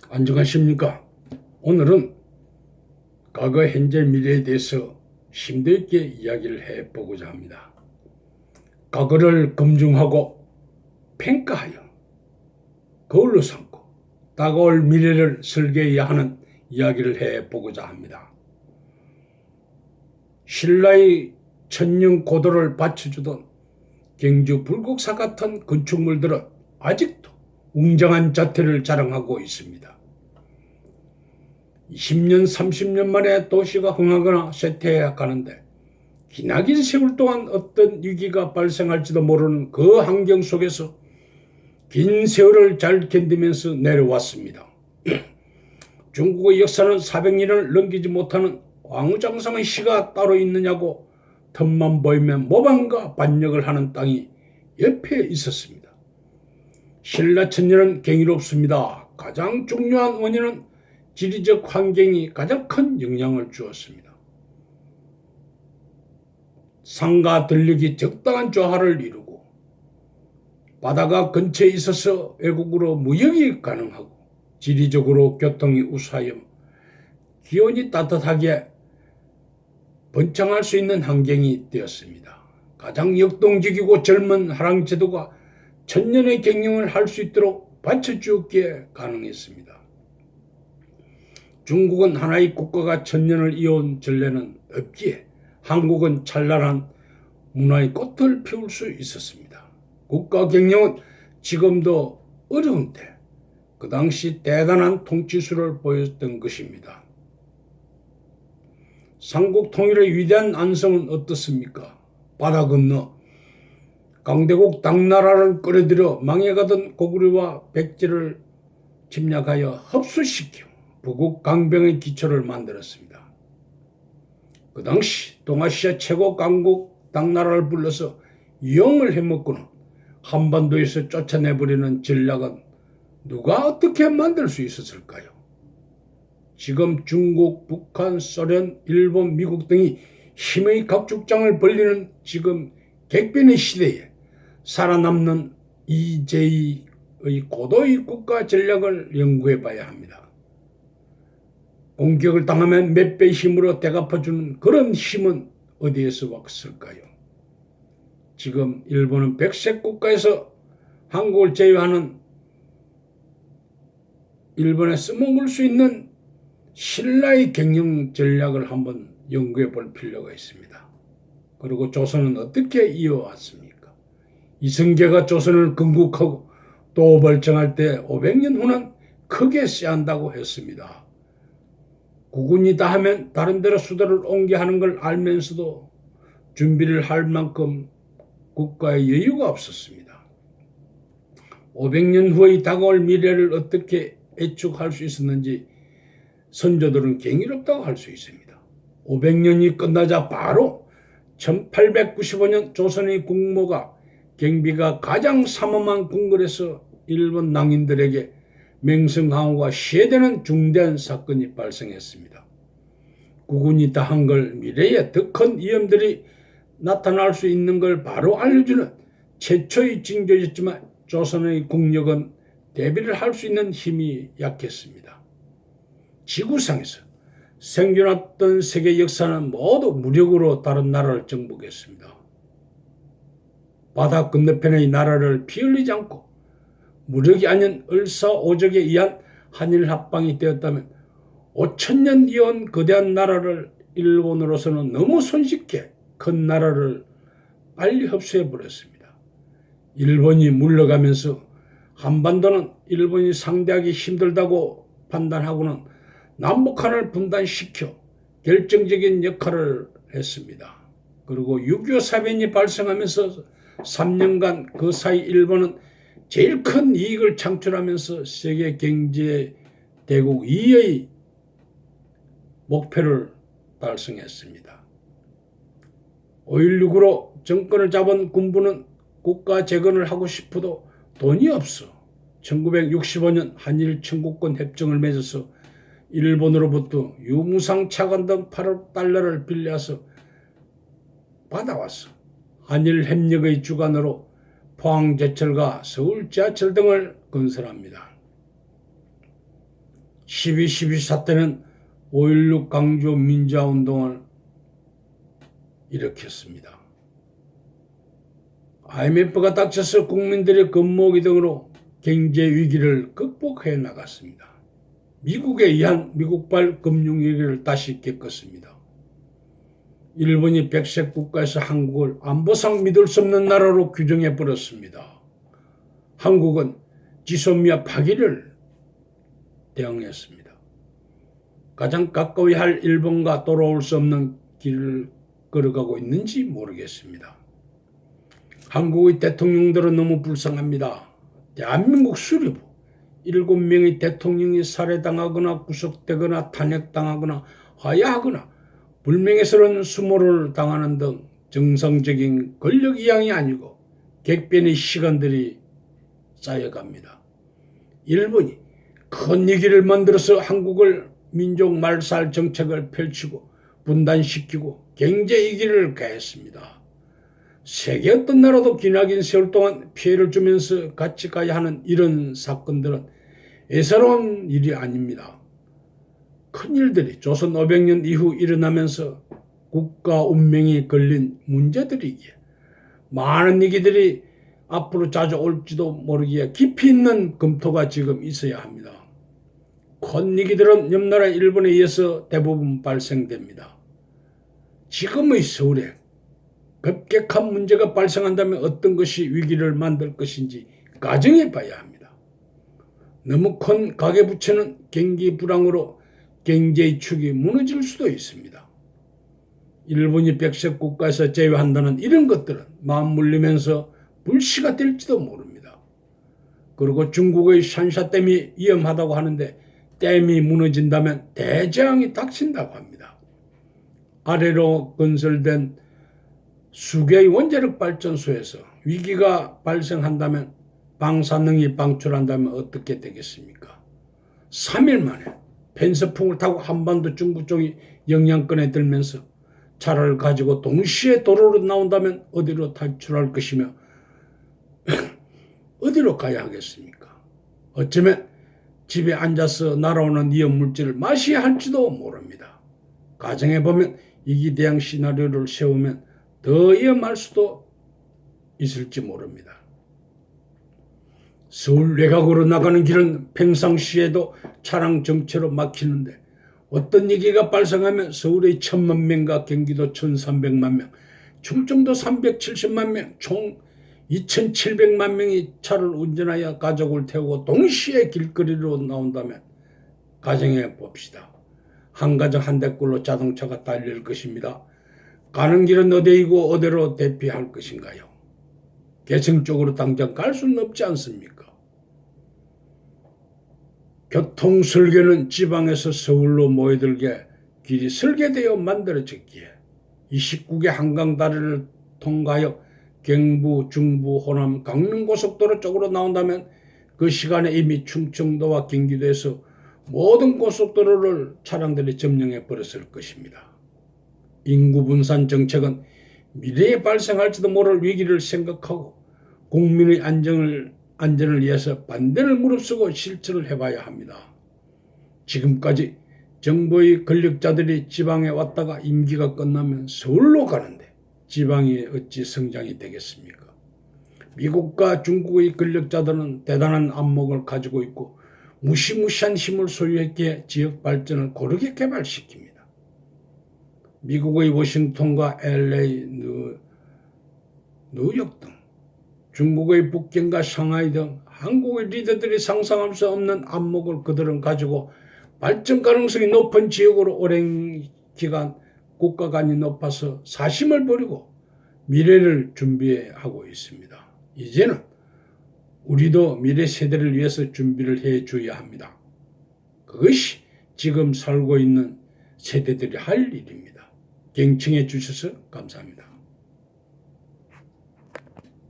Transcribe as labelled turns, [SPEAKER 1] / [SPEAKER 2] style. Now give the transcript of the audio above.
[SPEAKER 1] 안녕하십니까. 오늘은 과거, 현재, 미래에 대해서 심도 있게 이야기를 해보고자 합니다. 과거를 검증하고 평가하여 거울로 삼고 다가올 미래를 설계해야 하는 이야기를 해보고자 합니다. 신라의 천년 고도를 받쳐주던 경주 불국사 같은 건축물들은 아직도 웅장한 자태를 자랑하고 있습니다. 20년, 30년 만에 도시가 흥하거나 쇠퇴해 가는데 기나긴 세월 동안 어떤 위기가 발생할지도 모르는 그 환경 속에서 긴 세월을 잘 견디면서 내려왔습니다. 중국의 역사는 400년을 넘기지 못하는 왕후장성의 시가 따로 있느냐고 틈만 보이면 모방과 반역을 하는 땅이 옆에 있었습니다. 신라천년은 경이롭습니다. 가장 중요한 원인은 지리적 환경이 가장 큰 영향을 주었습니다. 산과 들녘이 적당한 조화를 이루고 바다가 근처에 있어서 외국으로 무역이 가능하고 지리적으로 교통이 우수하여 기온이 따뜻하게 번창할 수 있는 환경이 되었습니다. 가장 역동적이고 젊은 화랑제도가 천년의 경영을 할 수 있도록 받쳐주었기에 가능했습니다. 중국은 하나의 국가가 천년을 이어온 전례는 없기에 한국은 찬란한 문화의 꽃을 피울 수 있었습니다. 국가 경영은 지금도 어려운데 그 당시 대단한 통치수를 보였던 것입니다. 삼국 통일의 위대한 안성은 어떻습니까? 바다 건너 강대국 당나라를 끌어들여 망해가던 고구려와 백제를 침략하여 흡수시켜 부국 강병의 기초를 만들었습니다. 그 당시 동아시아 최고 강국 당나라를 불러서 이용을 해먹고는 한반도에서 쫓아내버리는 전략은 누가 어떻게 만들 수 있었을까요? 지금 중국, 북한, 소련, 일본, 미국 등이 힘의 각축장을 벌리는 지금 객변의 시대에 살아남는 제2의 고도의 국가 전략을 연구해 봐야 합니다. 공격을 당하면 몇 배의 힘으로 대갚아주는 그런 힘은 어디에서 왔을까요? 지금 일본은 백색 국가에서 한국을 제외하는 일본에 써먹을 수 있는 신라의 경영 전략을 한번 연구해 볼 필요가 있습니다. 그리고 조선은 어떻게 이어왔습니까? 이성계가 조선을 건국하고 또 벌정할 때 500년 후는 크게 쎄한다고 했습니다. 국군이다 하면 다른 데로 수도를 옮겨 하는 걸 알면서도 준비를 할 만큼 국가의 여유가 없었습니다. 500년 후의 다가올 미래를 어떻게 예측할 수 있었는지 선조들은 경이롭다고 할 수 있습니다. 500년이 끝나자 바로 1895년 조선의 국모가 경비가 가장 삼엄한 궁궐에서 일본 낭인들에게 맹성항우가 시해되는 중대한 사건이 발생했습니다. 국군이 다 한 걸 미래에 더 큰 위험들이 나타날 수 있는 걸 바로 알려주는 최초의 징조였지만 조선의 국력은 대비를 할 수 있는 힘이 약했습니다. 지구상에서 생겨났던 세계 역사는 모두 무력으로 다른 나라를 정복했습니다. 바다 건너편의 나라를 피 흘리지 않고 무력이 아닌 을사오적에 의한 한일 합방이 되었다면 5천년 이어온 거대한 나라를 일본으로서는 너무 손쉽게 큰 나라를 빨리 흡수해버렸습니다. 일본이 물러가면서 한반도는 일본이 상대하기 힘들다고 판단하고는 남북한을 분단시켜 결정적인 역할을 했습니다. 그리고 6.25 사변이 발생하면서 3년간 그 사이 일본은 제일 큰 이익을 창출하면서 세계 경제 대국 2위의 목표를 달성했습니다. 5.16으로 정권을 잡은 군부는 국가 재건을 하고 싶어도 돈이 없어 1965년 한일 청구권 협정을 맺어서 일본으로부터 유무상 차관 등 8억 달러를 빌려서 받아왔어. 한일 협력의 주관으로 포항제철과 서울 지하철 등을 건설합니다. 12.12 사태는 5.16 강조 민주화운동을 일으켰습니다. IMF가 닥쳐서 국민들의 겁모으기 등으로 경제 위기를 극복해 나갔습니다. 미국에 의한 미국발 금융위기를 다시 겪었습니다. 일본이 백색 국가에서 한국을 안보상 믿을 수 없는 나라로 규정해 버렸습니다. 한국은 지소미아 파기를 대응했습니다. 가장 가까이 할 일본과 돌아올 수 없는 길을 걸어가고 있는지 모르겠습니다. 한국의 대통령들은 너무 불쌍합니다. 대한민국 수립 후 7명의 대통령이 살해당하거나 구속되거나 탄핵당하거나 하야하거나 불명예스러운 수모를 당하는 등 정상적인 권력 이양이 아니고 객변의 시간들이 쌓여갑니다. 일본이 큰 위기를 만들어서 한국을 민족 말살 정책을 펼치고 분단시키고 경제 위기를 가했습니다. 세계 어떤 나라도 기나긴 세월 동안 피해를 주면서 같이 가야 하는 이런 사건들은 예사로운 일이 아닙니다. 큰 일들이 조선 500년 이후 일어나면서 국가 운명이 걸린 문제들이기에 많은 얘기들이 앞으로 자주 올지도 모르기에 깊이 있는 검토가 지금 있어야 합니다. 큰 얘기들은 옆나라 일본에 의해서 대부분 발생됩니다. 지금의 서울에 급격한 문제가 발생한다면 어떤 것이 위기를 만들 것인지 가정해 봐야 합니다. 너무 큰 가계부채는 경기 불황으로 경제의 축이 무너질 수도 있습니다. 일본이 백색 국가에서 제외한다는 이런 것들은 맞물리면서 불씨가 될지도 모릅니다. 그리고 중국의 샨샤댐이 위험하다고 하는데 댐이 무너진다면 대재앙이 닥친다고 합니다. 아래로 건설된 수개의 원자력 발전소에서 위기가 발생한다면 방사능이 방출한다면 어떻게 되겠습니까? 3일 만에 펜스풍을 타고 한반도 중부 쪽이 영향권에 들면서 차를 가지고 동시에 도로로 나온다면 어디로 탈출할 것이며 어디로 가야 하겠습니까? 어쩌면 집에 앉아서 날아오는 위험물질을 마셔야 할지도 모릅니다. 가정해보면 위기대응 시나리오를 세우면 더 위험할 수도 있을지 모릅니다. 서울 외곽으로 나가는 길은 평상시에도 차량 정체로 막히는데 어떤 위기가 발생하면 서울의 1,000만 명과 경기도 1,300만 명, 충청도 370만 명, 총 2,700만 명이 차를 운전하여 가족을 태우고 동시에 길거리로 나온다면 가정해 봅시다. 한 가정 한 대꼴로 자동차가 달릴 것입니다. 가는 길은 어디이고 어디로 대피할 것인가요? 개성 쪽으로 당장 갈 수는 없지 않습니까? 교통 설계는 지방에서 서울로 모여들게 길이 설계되어 만들어졌기에 29개 한강 다리를 통과하여 경부, 중부, 호남, 강릉 고속도로 쪽으로 나온다면 그 시간에 이미 충청도와 경기도에서 모든 고속도로를 차량들이 점령해 버렸을 것입니다. 인구 분산 정책은 미래에 발생할지도 모를 위기를 생각하고 국민의 안전을 위해서 반대를 무릅쓰고 실천을 해봐야 합니다. 지금까지 정부의 권력자들이 지방에 왔다가 임기가 끝나면 서울로 가는데 지방이 어찌 성장이 되겠습니까? 미국과 중국의 권력자들은 대단한 안목을 가지고 있고 무시무시한 힘을 소유했기에 지역 발전을 고르게 개발시킵니다. 미국의 워싱턴과 LA, 뉴욕 등 중국의 북경과 상하이 등 한국의 리더들이 상상할 수 없는 안목을 그들은 가지고 발전 가능성이 높은 지역으로 오랜 기간 국가관이 높아서 사심을 버리고 미래를 준비하고 있습니다. 이제는 우리도 미래 세대를 위해서 준비를 해줘야 합니다. 그것이 지금 살고 있는 세대들이 할 일입니다. 경청해 주셔서 감사합니다.